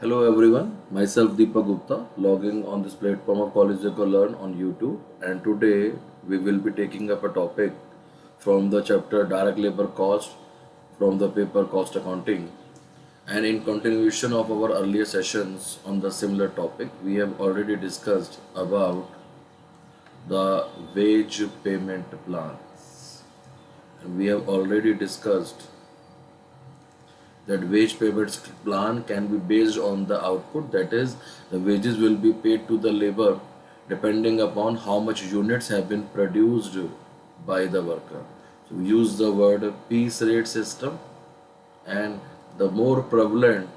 Hello everyone, myself Deepak Gupta, logging on this platform of College Dekho Learn on YouTube, and today we will be taking up a topic from the chapter Direct Labor Cost from the paper Cost Accounting. And in continuation of our earlier sessions on the similar topic, we have already discussed about the wage payment plans. And we have already discussed that wage payments plan can be based on the output, that is the wages will be paid to the labor depending upon how much units have been produced by the worker. So we use the word piece rate system, and the more prevalent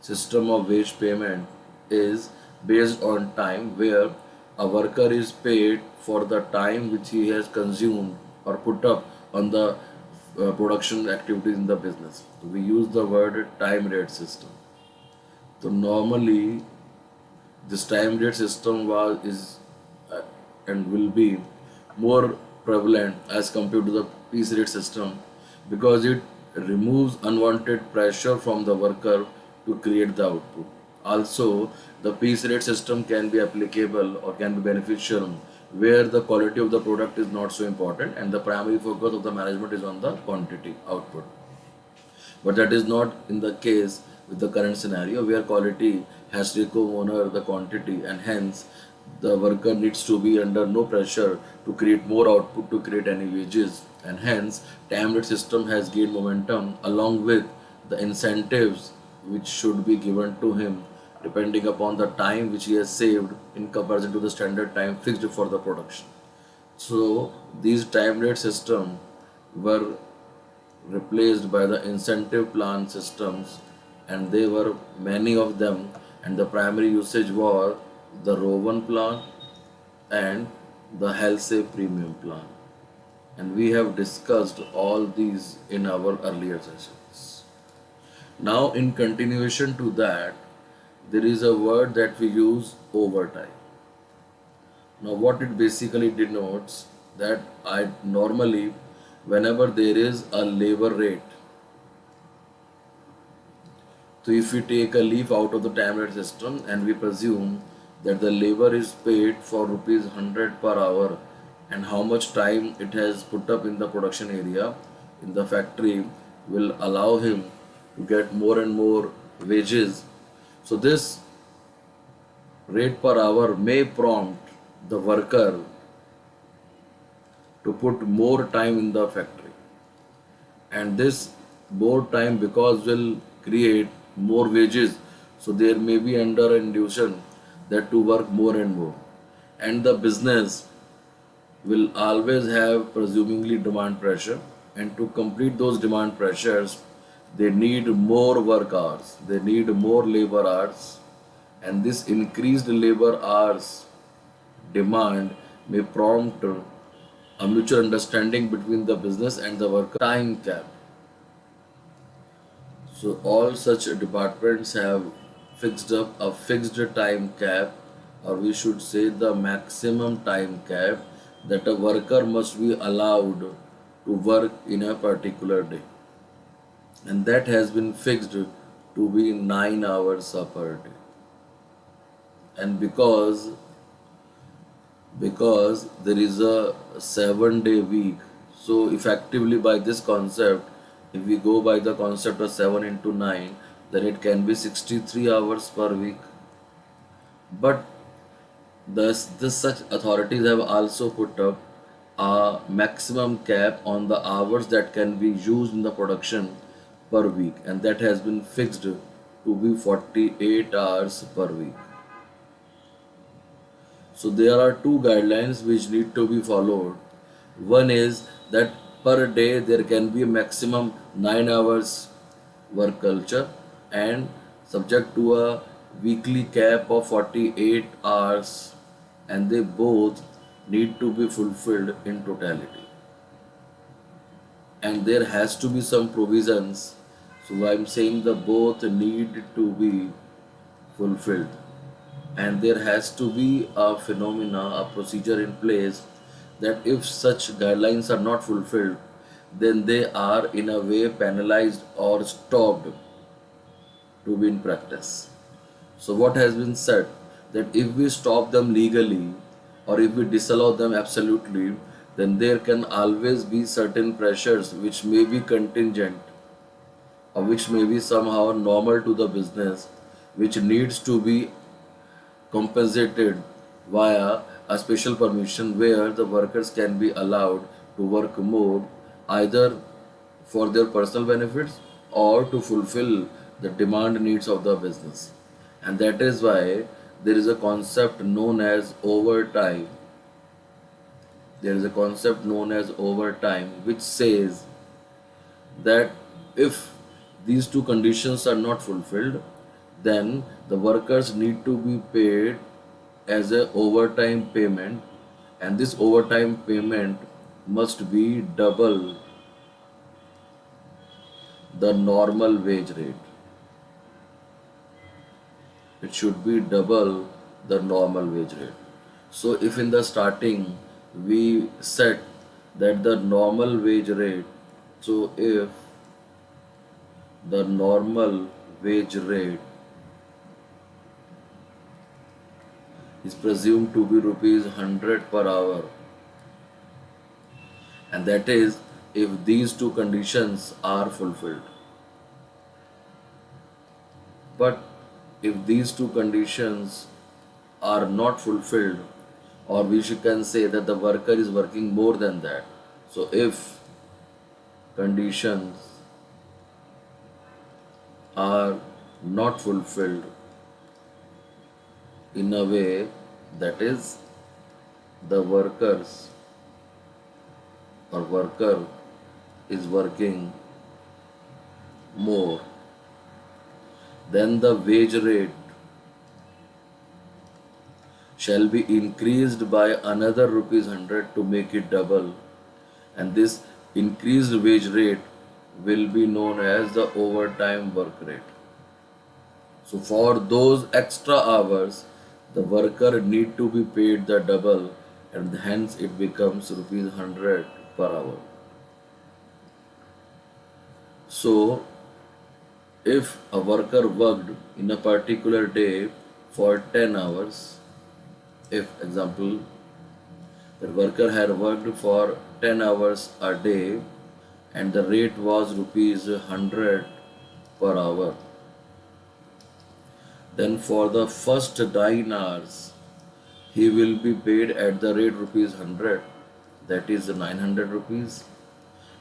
system of wage payment is based on time, where a worker is paid for the time which he has consumed or put up on the production activities in the business. So we use the word time rate system. So normally this time rate system was is and will be more prevalent as compared to the piece rate system, because it removes unwanted pressure from the worker to create the output. Also, the piece rate system can be applicable or can be beneficial where the quality of the product is not so important and the primary focus of the management is on the quantity output. But that is not in the case with the current scenario, where quality has taken over the quantity, and hence the worker needs to be under no pressure to create more output to create any wages, and hence time rate system has gained momentum along with the incentives which should be given to him depending upon the time which he has saved in comparison to the standard time fixed for the production. So these time rate system were replaced by the incentive plan systems, and there were many of them, and the primary usage was the Rowan plan and the Halsey premium plan, and we have discussed all these in our earlier sessions. Now in continuation to that, there is a word that we use, overtime. Now, what it basically denotes, that I normally, whenever there is a labor rate, so if we take a leaf out of the time rate system and we presume that the labor is paid for rupees 100 per hour, and how much time it has put up in the production area in the factory will allow him to get more and more wages. So this rate per hour may prompt the worker to put more time in the factory, and this more time because will create more wages, so there may be under induction that to work more and more, and the business will always have presumably demand pressure, and to complete those demand pressures they need more work hours, they need more labor hours, and this increased labor hours demand may prompt a mutual understanding between the business and the worker. Time cap. So all such departments have fixed up a fixed time cap, or we should say the maximum time cap that a worker must be allowed to work in a particular day, and that has been fixed to be 9 hours per day. And because there is a 7-day week, so effectively by this concept, if we go by the concept of 7 into 9, then it can be 63 hours per week. But this such authorities have also put up a maximum cap on the hours that can be used in the production per week, and that has been fixed to be 48 hours per week. So there are two guidelines which need to be followed. One is that per day there can be a maximum 9 hours work culture, and subject to a weekly cap of 48 hours, and they both need to be fulfilled in totality. And there has to be some provisions. So I'm saying the both need to be fulfilled, and there has to be a phenomena, a procedure in place, that if such guidelines are not fulfilled, then they are in a way penalized or stopped to be in practice. So what has been said that if we stop them legally or if we disallow them absolutely, then there can always be certain pressures which may be contingent or which may be somehow normal to the business, which needs to be compensated via a special permission where the workers can be allowed to work more either for their personal benefits or to fulfill the demand needs of the business. And that is why there is a concept known as overtime. There is a concept known as overtime which says that if these two conditions are not fulfilled, then the workers need to be paid as a overtime payment, and this overtime payment must be double the normal wage rate. It should be double the normal wage rate. So if in the starting we set that the normal wage rate, so if the normal wage rate is presumed to be rupees 100 per hour, and that is if these two conditions are fulfilled. But if these two conditions are not fulfilled, or can say that the worker is working more than that. So if conditions are not fulfilled in a way that is the worker is working more, then the wage rate shall be increased by another rupees 100 to make it double, and this increased wage rate will be known as the overtime work rate. So for those extra hours the worker need to be paid the double, and hence it becomes rupees 100 per hour. So if a worker worked in a particular day for 10 hours, if example the worker had worked for 10 hours a day and the rate was rupees 100 per hour, then for the first 9 hours he will be paid at the rate rupees 100, that is 900 rupees,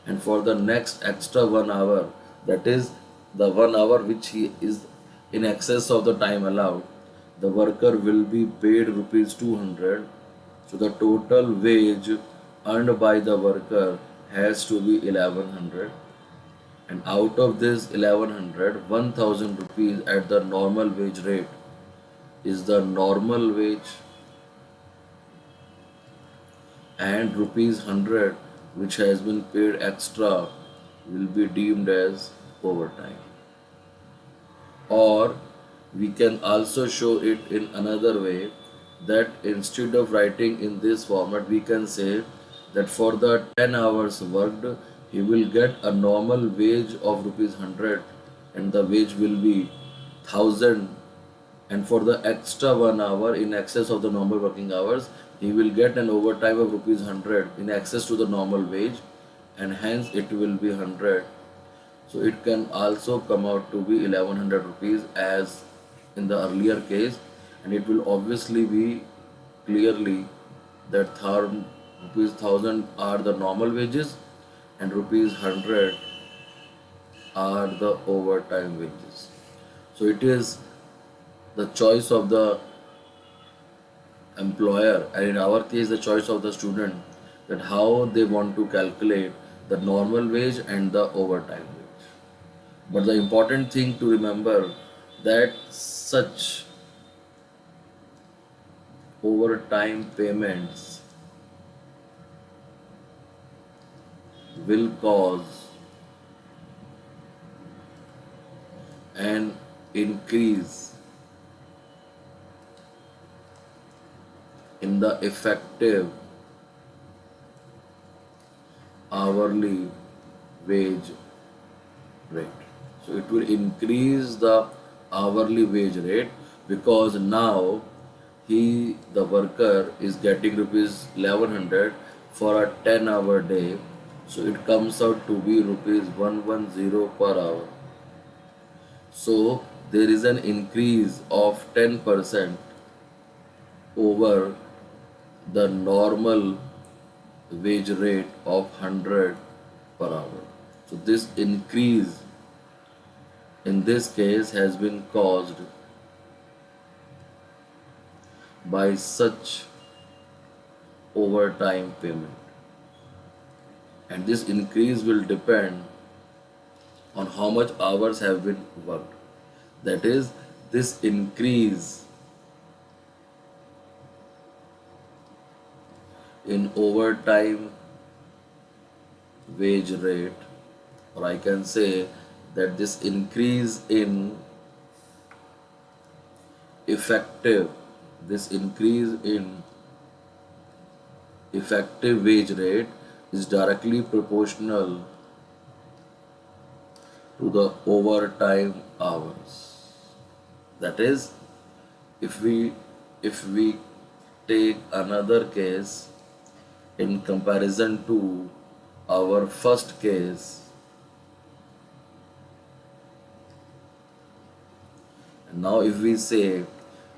and for the next extra 1 hour, that is the 1 hour which he is in excess of the time allowed, the worker will be paid rupees 200. So the total wage earned by the worker has to be 1100, and out of this 1100, 1000 rupees at the normal wage rate is the normal wage, and rupees 100 which has been paid extra will be deemed as overtime. Or we can also show it in another way, that instead of writing in this format we can say that for the 10 hours worked he will get a normal wage of rupees 100 and the wage will be 1000, and for the extra 1 hour in excess of the normal working hours he will get an overtime of rupees 100 in excess to the normal wage, and hence it will be 100. So it can also come out to be 1100 rupees as in the earlier case, and it will obviously be clearly that rupees 1000 are the normal wages and rupees 100 are the overtime wages. So it is the choice of the employer, and in our case the choice of the student, that how they want to calculate the normal wage and the overtime wage. But the important thing to remember that such overtime payments will cause an increase in the effective hourly wage rate. So it will increase the hourly wage rate, because now the worker is getting rupees 1100 for a 10-hour day, so it comes out to be rupees 110 per hour. So there is an increase of 10% over the normal wage rate of 100 per hour. So this increase in this case has been caused by such overtime payment, and this increase will depend on how much hours have been worked. That is, this increase in overtime wage rate, or I can say that this increase in effective this increase in effective wage rate is directly proportional to the overtime hours. That is, if we take another case in comparison to our first case, and now if we say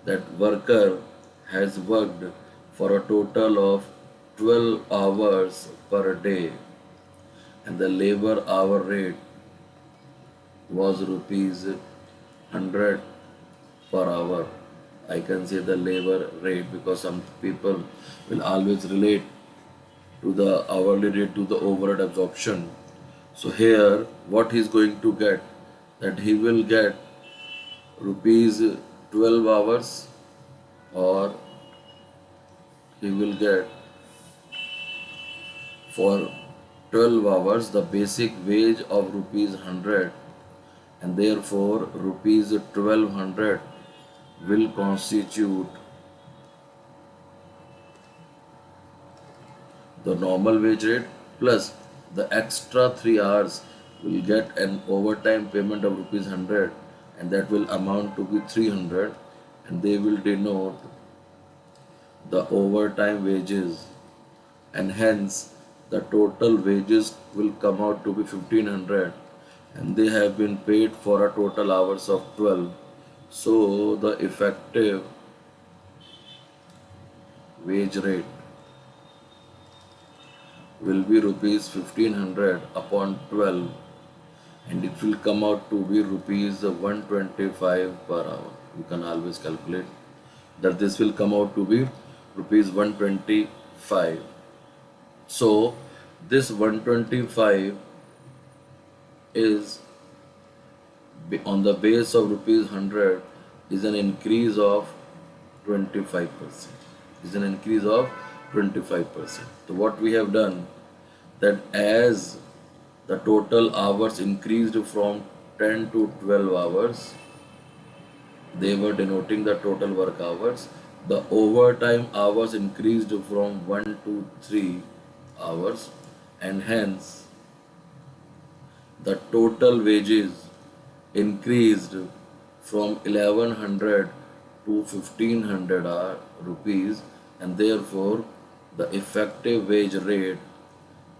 that worker has worked for a total of 12 hours per day and the labor hour rate was rupees 100 per hour. I can say the labor rate because some people will always relate to the hourly rate to the overhead absorption. So here what he is going to get, that he will get rupees 12 hours, or he will get for 12 hours the basic wage of rupees 100, and therefore rupees 1200 will constitute the normal wage rate, plus the extra 3 hours will get an overtime payment of rupees 100, and that will amount to be 300, and they will denote the overtime wages, and hence the total wages will come out to be 1500, and they have been paid for a total hours of 12. So the effective wage rate will be rupees 1500 upon 12, and it will come out to be rupees 125 per hour. You can always calculate that this will come out to be rupees 125. So this 125 is on the base of rupees 100 is an increase of 25%. Is an increase of 25%. So what we have done, that as the total hours increased from 10 to 12 hours, they were denoting the total work hours. The overtime hours increased from 1 to 3 hours, and hence the total wages increased from 1100 to 1500 rupees, and therefore the effective wage rate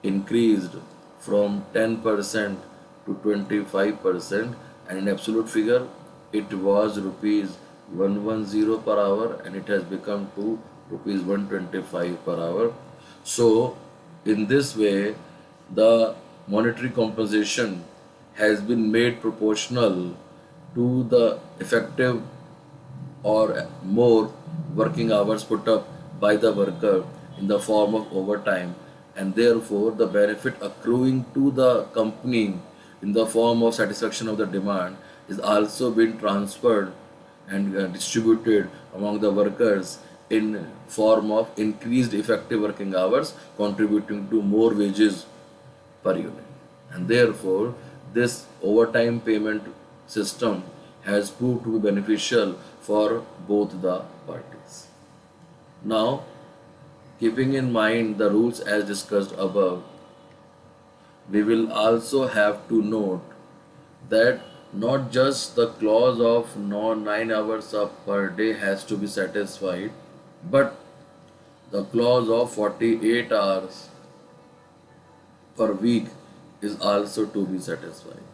increased from 10% to 25%, and in absolute figure it was rupees 110 per hour, and it has become to rupees 125 per hour. So in this way the monetary compensation has been made proportional to the effective or more working hours put up by the worker in the form of overtime, and therefore the benefit accruing to the company in the form of satisfaction of the demand is also being transferred and distributed among the workers in form of increased effective working hours, contributing to more wages per unit. And therefore this overtime payment system has proved to be beneficial for both the parties. Now, keeping in mind the rules as discussed above, we will also have to note that Not just the clause of no 9 hours of per day has to be satisfied, but the clause of 48 hours per week is also to be satisfied.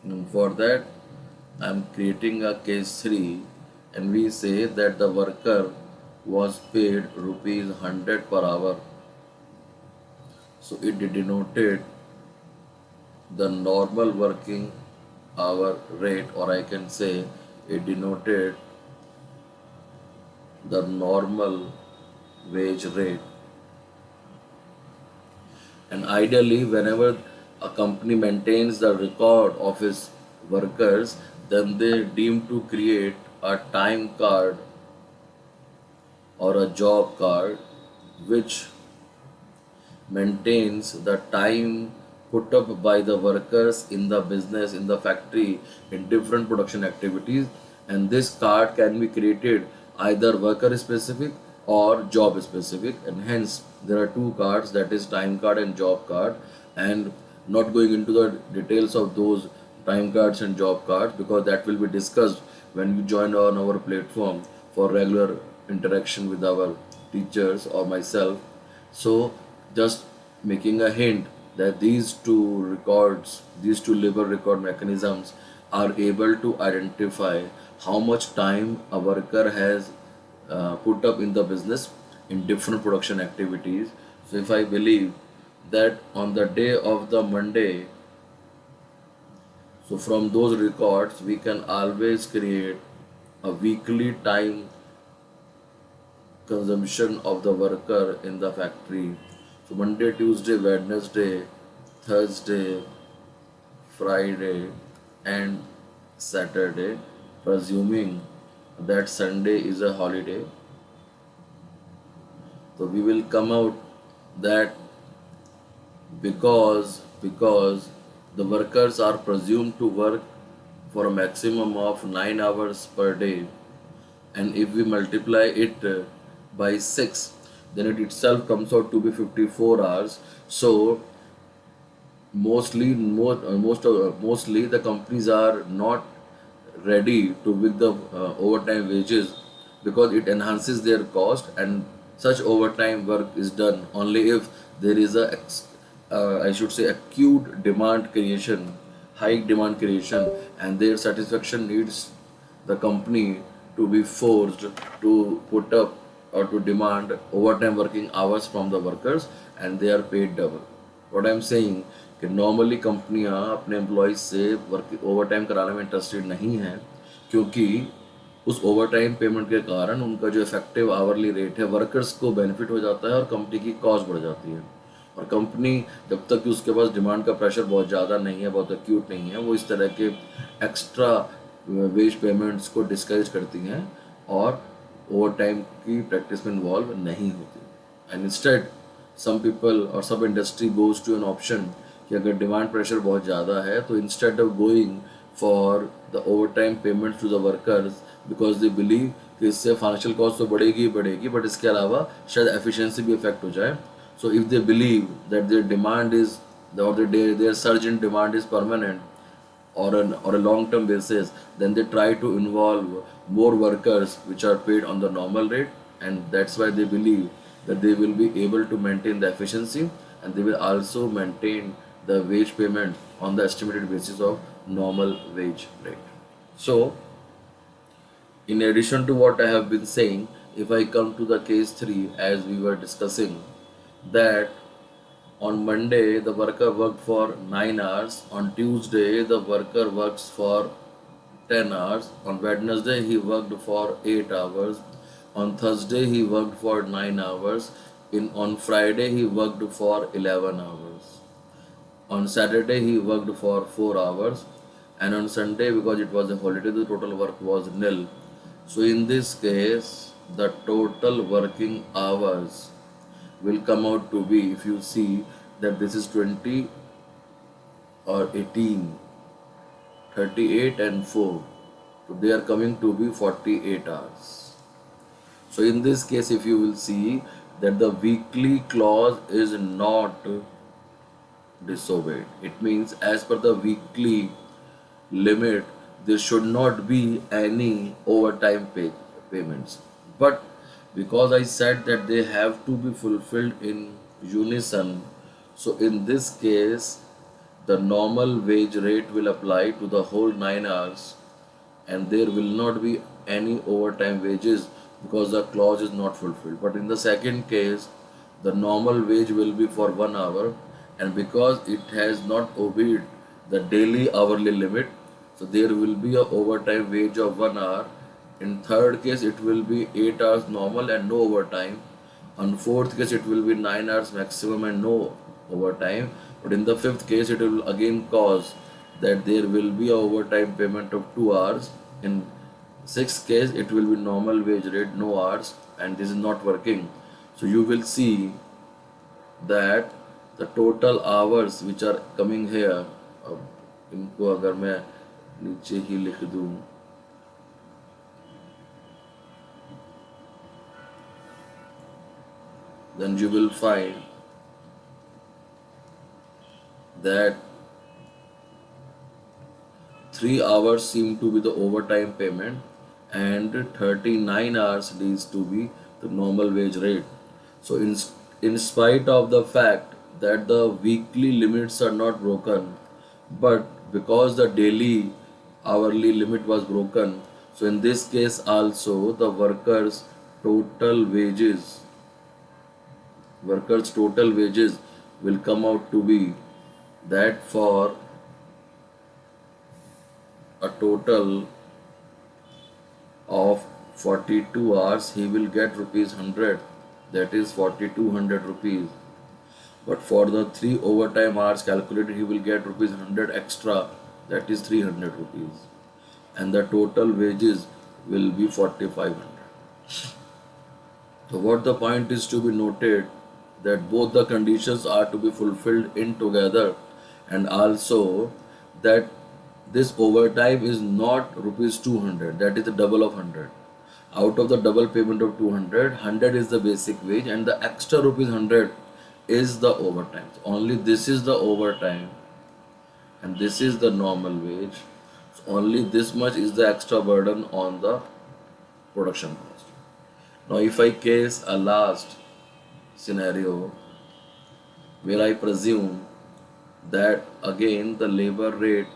And for that, I am creating a case 3, and we say that the worker was paid rupees 100 per hour. So it denoted the normal working hour rate, or I can say it denoted the normal wage rate. And ideally, whenever a company maintains the record of its workers, then they deem to create a time card or a job card which maintains the time put up by the workers in the business, in the factory, in different production activities. And this card can be created either worker specific or job specific, and hence there are two cards, that is time card and job card. And not going into the details of those time cards and job cards, because that will be discussed when you join on our platform for regular interaction with our teachers or myself. So just making a hint that these two records, these two labor record mechanisms are able to identify how much time a worker has put up in the business in different production activities. So if I believe that on the day of the Monday, so from those records we can always create a weekly time consumption of the worker in the factory. So Monday, Tuesday, Wednesday, Thursday, Friday, and Saturday, presuming that Sunday is a holiday. So we will come out that because the workers are presumed to work for a maximum of 9 hours per day, and if we multiply it by 6, then it itself comes out to be 54 hours. So mostly the companies are not ready to with the overtime wages, because it enhances their cost, and such overtime work is done only if there is a I should say acute demand creation, high demand creation, and their satisfaction needs the company to be forced to put up or to demand overtime working hours from the workers, and they are paid double. What I am saying कि normally कंपनियां अपने employees से work over time कराने में interested नहीं हैं, क्योंकि उस ओवर टाइम पेमेंट के कारण उनका जो इफेक्टिव आवरली रेट है वर्कर्स को बेनिफिट हो जाता है और कंपनी की कॉस्ट बढ़ जाती है। और कंपनी जब तक कि उसके पास डिमांड का प्रेशर बहुत ज़्यादा नहीं है, बहुत एक्यूट नहीं है, वो इस तरह के एक्स्ट्रा वेज पेमेंट्स को डिस्करेज करती हैं और ओवर टाइम की प्रैक्टिस में इन्वॉल्व नहीं होती। एंड इंस्टेड सम पीपल और सब industry goes to an option कि अगर डिमांड प्रेशर बहुत ज़्यादा है तो instead of going for the overtime payment to the workers, because they believe कि इससे फाइनेंशियल कॉस्ट तो बढ़ेगी ही बढ़ेगी, बट इसके अलावा शायद एफिशिएंसी भी इफेक्ट हो जाए। So if they believe that there demand is or there surge in demand is permanent or a long term basis, then they try to involve more workers which are paid on the normal rate, and that's why they believe that they will be able to maintain the efficiency, and they will also maintain the wage payment on the estimated basis of normal wage rate. So in addition to what I have been saying, if I come to the case 3, as we were discussing, that on Monday, the worker worked for 9 hours. On Tuesday, the worker works for 10 hours. On Wednesday, he worked for 8 hours. On Thursday, he worked for 9 hours. On Friday, he worked for 11 hours. On Saturday, he worked for 4 hours. And on Sunday, because it was a holiday, the total work was nil. So in this case, the total working hours will come out to be, if you see that this is 20 or 18, 38 and 4, so they are coming to be 48 hours. So in this case, if you will see that the weekly clause is not disobeyed, it means as per the weekly limit, there should not be any payments. But because I said that they have to be fulfilled in unison, so in this case, the normal wage rate will apply to the whole 9 hours, and there will not be any overtime wages because the clause is not fulfilled. But in the second case, the normal wage will be for 1 hour, and because it has not obeyed the daily hourly limit, so there will be a overtime wage of 1 hour. In third case, it will be 8 hours normal and no overtime. On fourth case, it will be 9 hours maximum and no overtime. But in the fifth case, it will again cause that there will be a overtime payment of 2 hours. In sixth case, it will be normal wage rate, no hours, and this is not working. So you will see that the total hours which are coming here, अब इनको अगर मैं नीचे ही लिख दूं, then you will find that 3 hours seem to be the overtime payment and 39 hours needs to be the normal wage rate. So in spite of the fact that the weekly limits are not broken, but because the daily hourly limit was broken, so in this case also the total wages workers total wages will come out to be that for a total of 42 hours he will get rupees 100, that is 4200 rupees. But for the 3 overtime hours calculated he will get rupees 100 extra, that is 300 rupees, and the total wages will be 4500. So what the point is to be noted that both the conditions are to be fulfilled in together, and also that this overtime is not rupees 200, that is the double of 100. Out of the double payment of 200, 100 is the basic wage and the extra rupees 100 is the overtime. So only this is the overtime and this is the normal wage. So only this much is the extra burden on the production cost. Now if I case a last scenario where I presume that again the labor rate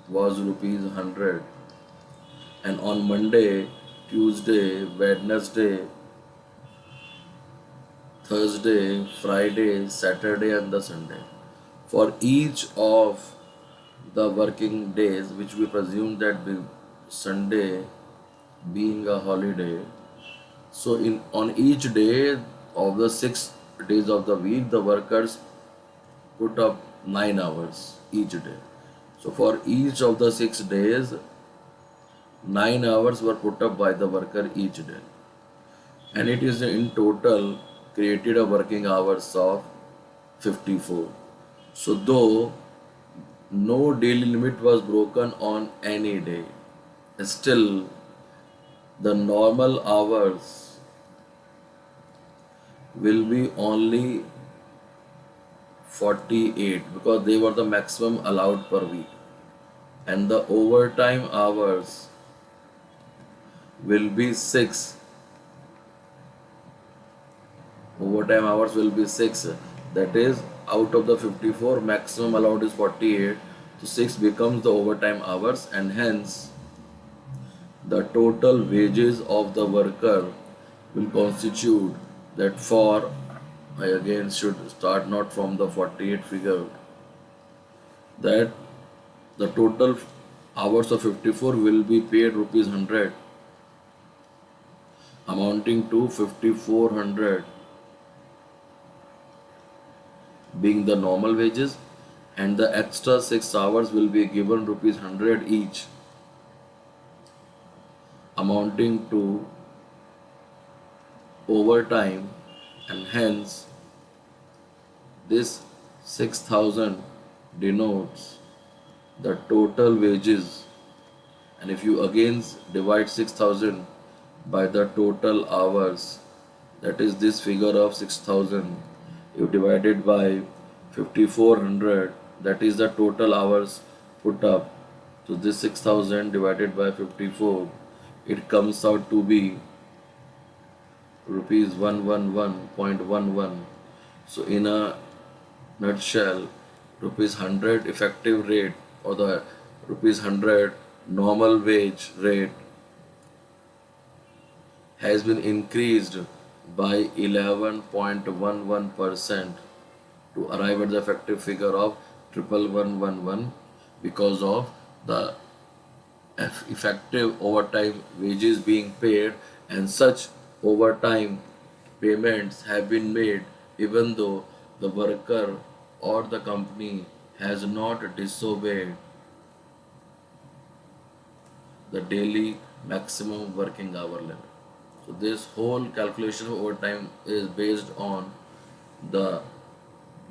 was rupees 100, and on Monday, Tuesday, Wednesday, Thursday, Friday, Saturday and the Sunday, for each of the working days, which we presume that Sunday being a holiday, so on each day of the 6 days of the week, the workers put up 9 hours each day. So for each of the 6 days, 9 hours were put up by the worker each day, and it is in total created a working hours of 54. So though no daily limit was broken on any day, still the normal hours will be only 48 because they were the maximum allowed per week, and the overtime hours will be 6. Overtime hours will be 6, that is out of the 54 maximum allowed is 48, so 6 becomes the overtime hours, and hence the total wages of the worker will constitute that for, I again should start not from the 48 figure, that the total hours of 54 will be paid rupees 100, amounting to 5400 being the normal wages, and the extra 6 hours will be given rupees 100 each, amounting to overtime, and hence this 6000 denotes the total wages. And if you again divide 6000 by the total hours, that is this figure of 6000, you divide it by 5400, that is the total hours put up, So this 6000 divided by 54, it comes out to be rupees 111.11. So in a nutshell, rupees 100 effective rate or the rupees 100 normal wage rate has been increased by 11.11% to arrive at the effective figure of 11111 because of the effective overtime wages being paid, and such overtime payments have been made even though the worker or the company has not disobeyed the daily maximum working hour limit. So this whole calculation of overtime is based on the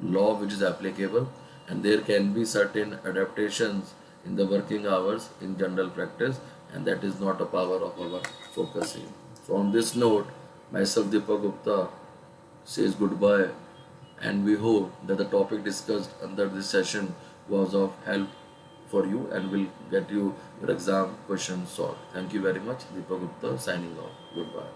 law which is applicable, and there can be certain adaptations in the working hours in general practice, and that is not a power of our focus here. So on this note, myself Deepak Gupta says goodbye, and we hope that the topic discussed under this session was of help for you and will get you your exam question solved. Thank you very much. Deepak Gupta signing off. Goodbye.